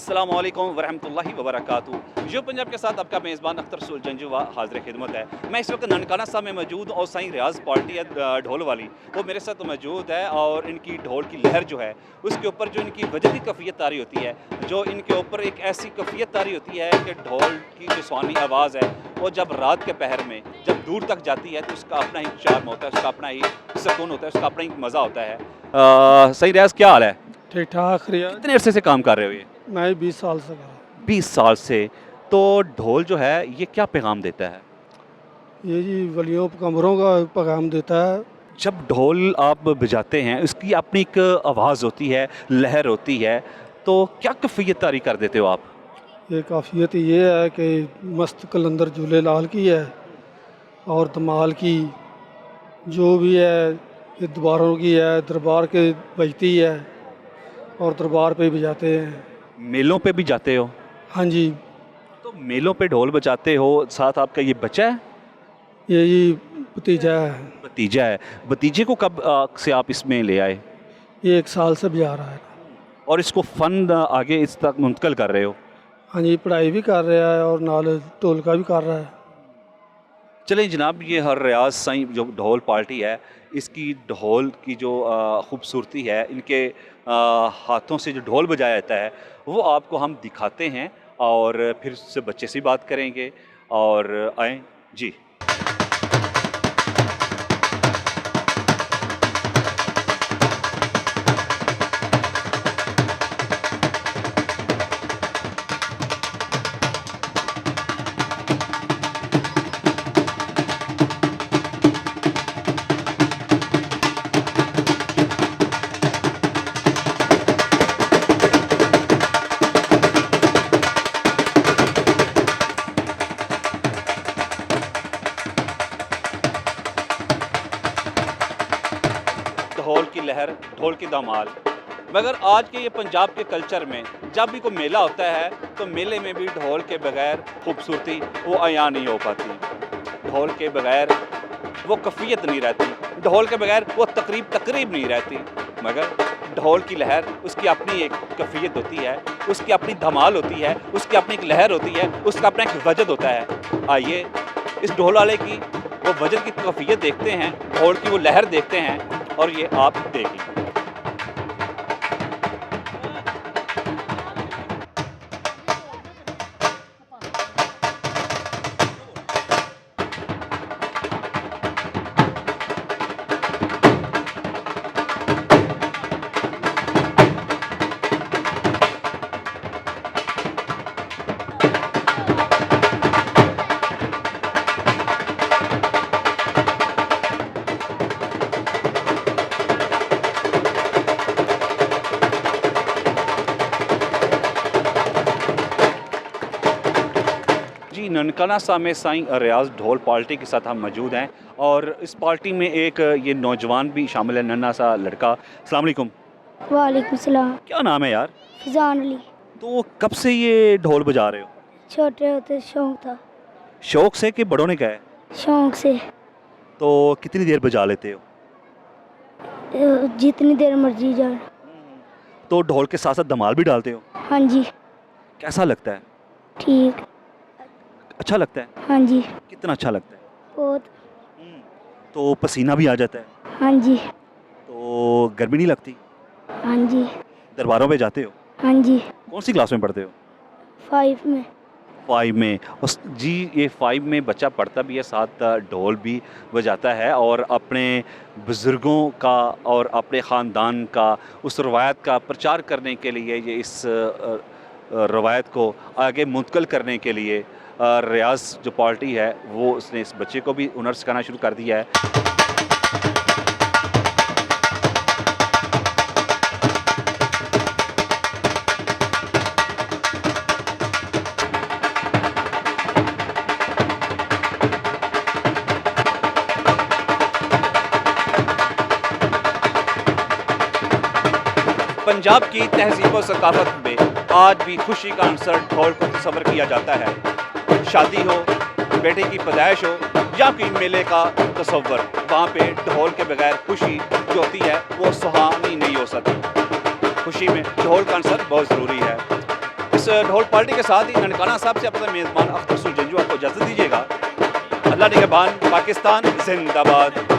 अस्सलाम वालेकुम वरहमतुल्लाहि वबरकातुहू। जो पंजाब के साथ आपका मेज़बान अख्तर सुल जंजुवा हाज़िर खिदमत है। मैं इस वक्त ननकाना साहब में मौजूद और साईं रियाज पार्टी है ढोल वाली, वो मेरे साथ मौजूद है और इनकी ढोल की लहर जो है उसके ऊपर जो इनकी वजह की कैफियत तारी होती है, जो इनके ऊपर एक ऐसी कैफियत तारी होती है कि ढोल की जो स्वानी आवाज़ है वो जब रात के पहर में जब दूर तक जाती है तो उसका अपना ही चार्म होता है, उसका अपना ही सुकून होता है, उसका अपना ही मज़ा होता है। सही रियाज, क्या हाल है? ठीक ठाक रियाज। कितने अरसे से काम कर रहे हो ये? मैं 20 साल से कर 20 साल से। तो ढोल जो है ये क्या पैगाम देता है? ये जी वलियों कमरों का पैगाम देता है। जब ढोल आप बजाते हैं उसकी अपनी एक आवाज़ होती है, लहर होती है, तो क्या कैफियत तारी कर देते हो आप? ये काफियत ये है कि मस्त कलंदर झूले लाल की है और धमाल की जो भी है ये दरबारों की है, दरबार के बजती है और दरबार पे बजाते हैं। मेलों पे भी जाते हो? हाँ जी। तो मेलों पे ढोल बजाते हो, साथ आपका ये बच्चा है? ये जी भतीजा है। भतीजा है। भतीजे को कब से आप इसमें ले आए? ये 1 साल से बजा रहा है। और इसको फ़न आगे इस तक मुंतकिल कर रहे हो? हाँ जी, पढ़ाई भी कर रहा है और नाल ढोल का भी कर रहा है। चलें जनाब, ये हर रियाज साईं जो ढोल पार्टी है इसकी ढोल की जो ख़ूबसूरती है, इनके हाथों से जो ढोल बजाया जाता है वो आपको हम दिखाते हैं और फिर उससे बच्चे से बात करेंगे। और आएँ जी। ढोल की लहर, ढोल की धमाल। मगर आज के ये पंजाब के कल्चर में जब भी कोई मेला होता है तो मेले में भी ढोल के बगैर खूबसूरती वो अयां नहीं हो पाती। ढोल के बगैर वो कैफियत नहीं रहती, ढोल के बगैर वो तकरीब नहीं रहती। मगर ढोल की लहर उसकी अपनी एक कैफियत होती है, उसकी अपनी धमाल होती है, उसकी अपनी एक लहर होती है, उसका अपना एक वजद होता है। आइए इस ढोल वाले की वो वजद की कैफियत देखते हैं, ढोल की वो लहर देखते हैं और ये आप देखिए। जी, ननकाना साहब में साईं रियाज ढोल पार्टी के साथ हम मौजूद हैं और इस पार्टी में एक ये नौजवान भी शामिल है, नन्हा सा लड़का। अस्सलाम वालेकुम। वालेकुम सलाम। क्या नाम है यार? फिजान अली। तो कब से ये ढोल बजा रहे हो? छोटे होते शौक था। शौक से कि बड़ों ने कहा है? शौक से। तो कितनी देर बजा लेते हो? जितनी देर मर्जी जाए। तो ढोल के साथ साथ धमाल भी डालते हो? हाँ जी। कैसा लगता है? ठीक। अच्छा लगता है? हाँ जी। कितना अच्छा लगता है? बहुत। तो पसीना भी आ जाता है? हाँ जी। तो गर्मी नहीं लगती? हाँ जी। दरबारों पे जाते हो? हाँ जी। कौन सी क्लास में पढ़ते हो? 5 में। 5 में। जी, ये 5 में बच्चा पढ़ता भी है, साथ ढोल भी बजाता है और अपने बुज़ुर्गों का और अपने ख़ानदान का उस रवायत का प्रचार करने के लिए, ये इस रवायत को आगे मुंतकिल करने के लिए रियाज जो पार्टी है वो उसने इस बच्चे को भी हुनर सिखाना शुरू कर दिया है। पंजाब की तहज़ीब और सकाफ़त में आज भी खुशी का अंसर ढोल को तस्वर किया जाता है। शादी हो, बेटे की पैदाइश हो या कोई मेले का तस्वर, वहाँ पे ढोल के बगैर खुशी जो होती है वो सुहानी नहीं हो सकती। खुशी में ढोल का अंसर बहुत ज़रूरी है। इस ढोल पार्टी के साथ ही ननकाना साहब से अपना मेज़बान अख्तर सुरजंजू आपको इजाज़त दीजिएगा। अल्लाह निगहबान। पाकिस्तान जिंदाबाद।